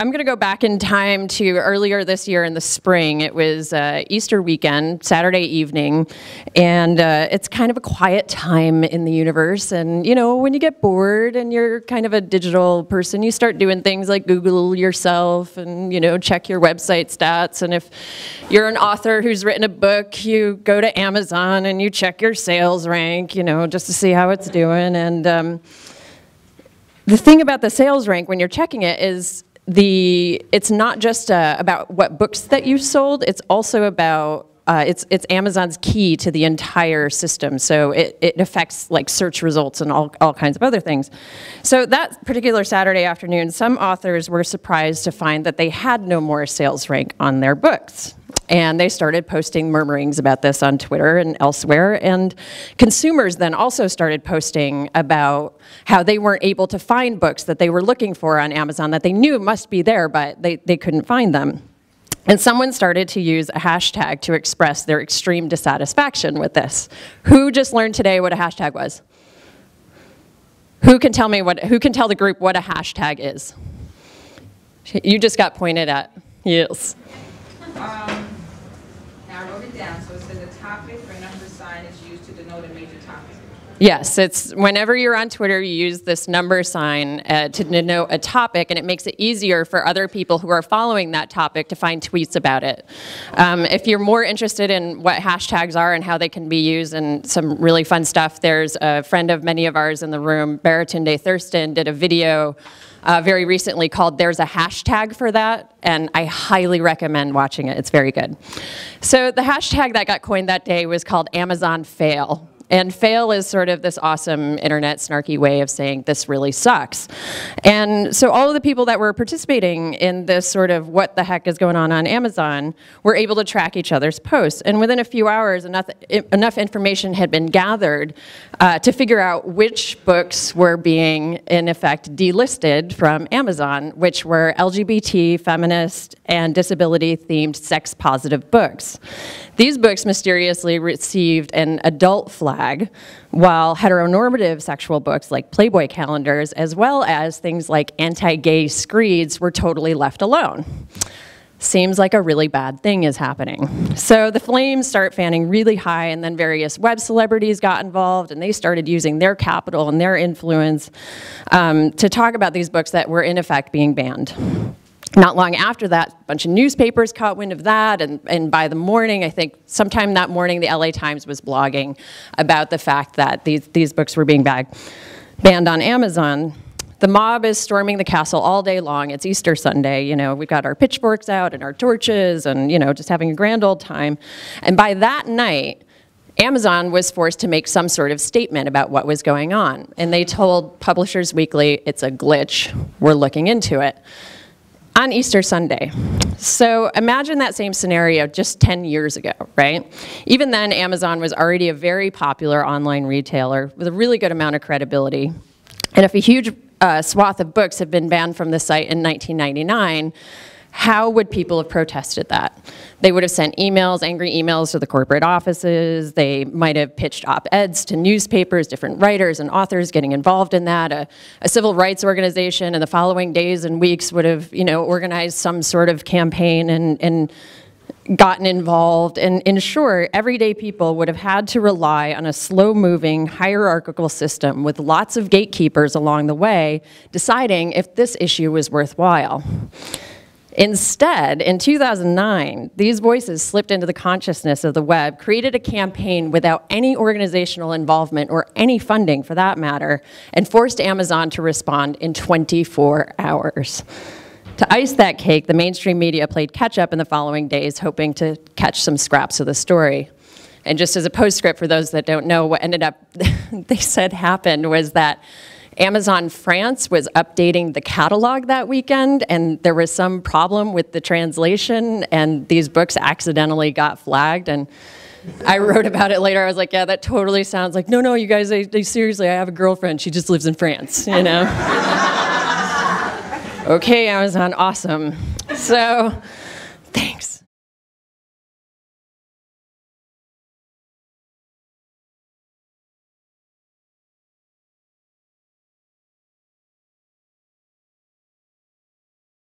I'm going to go back in time to earlier this year in the spring. It was Easter weekend, Saturday evening, and it's kind of a quiet time in the universe. And, you know, when you get bored and you're kind of a digital person, you start doing things like Google yourself and, you know, check your website stats. And if you're an author who's written a book, you go to Amazon and you check your sales rank, you know, just to see how it's doing. And the thing about the sales rank when you're checking it is it's not just about what books that you sold, it's also about, it's Amazon's key to the entire system. So it affects like search results and all kinds of other things. So that particular Saturday afternoon, some authors were surprised to find that they had no more sales rank on their books. And they started posting murmurings about this on Twitter and elsewhere. And consumers then also started posting about how they weren't able to find books that they were looking for on Amazon that they knew must be there, but they couldn't find them. And someone started to use a hashtag to express their extreme dissatisfaction with this. Who just learned today what a hashtag was? Who can tell the group what a hashtag is? You just got pointed at. Yes. Now I wrote it down, so it says a topic or number sign is used to denote a major topic. Yes, it's whenever you're on Twitter, you use this number sign to denote a topic, and it makes it easier for other people who are following that topic to find tweets about it. If you're more interested in what hashtags are and how they can be used and some really fun stuff, there's a friend of many of ours in the room, Baratunde Thurston, did a video very recently called There's a Hashtag for That, and I highly recommend watching it. It's very good. So the hashtag that got coined that day was called Amazon Fail. And fail is sort of this awesome internet snarky way of saying this really sucks. And so all of the people that were participating in this sort of what the heck is going on Amazon were able to track each other's posts. And within a few hours, enough information had been gathered to figure out which books were being, in effect, delisted from Amazon, which were LGBT, feminist, and disability-themed sex-positive books. These books mysteriously received an adult flag, while heteronormative sexual books like Playboy calendars, as well as things like anti-gay screeds, were totally left alone. Seems like a really bad thing is happening. So the flames start fanning really high, and then various web celebrities got involved, and they started using their capital and their influence to talk about these books that were in effect being banned. Not long after that, a bunch of newspapers caught wind of that, and by the morning, I think sometime that morning, the LA Times was blogging about the fact that these books were being banned on Amazon. The mob is storming the castle all day long. It's Easter Sunday, you know, we've got our pitchforks out and our torches and, you know, just having a grand old time. And by that night, Amazon was forced to make some sort of statement about what was going on. And they told Publishers Weekly, it's a glitch, we're looking into it. On Easter Sunday. So imagine that same scenario just 10 years ago, right? Even then, Amazon was already a very popular online retailer with a really good amount of credibility. And if a huge swath of books had been banned from the site in 1999, how would people have protested that? They would have sent emails, angry emails to the corporate offices. They might have pitched op-eds to newspapers, different writers and authors getting involved in that. A civil rights organization in the following days and weeks would have, you know, organized some sort of campaign and gotten involved. And in short, everyday people would have had to rely on a slow-moving, hierarchical system with lots of gatekeepers along the way, deciding if this issue was worthwhile. Instead, in 2009, these voices slipped into the consciousness of the web, created a campaign without any organizational involvement or any funding for that matter, and forced Amazon to respond in 24 hours. To ice that cake, the mainstream media played catch up in the following days, hoping to catch some scraps of the story. And just as a postscript for those that don't know, what ended up, they said happened was that Amazon France was updating the catalog that weekend, and there was some problem with the translation, and these books accidentally got flagged. And I wrote about it later. I was like, yeah, that totally sounds like, no, you guys, seriously, I have a girlfriend. She just lives in France, you know? Okay, Amazon, awesome. So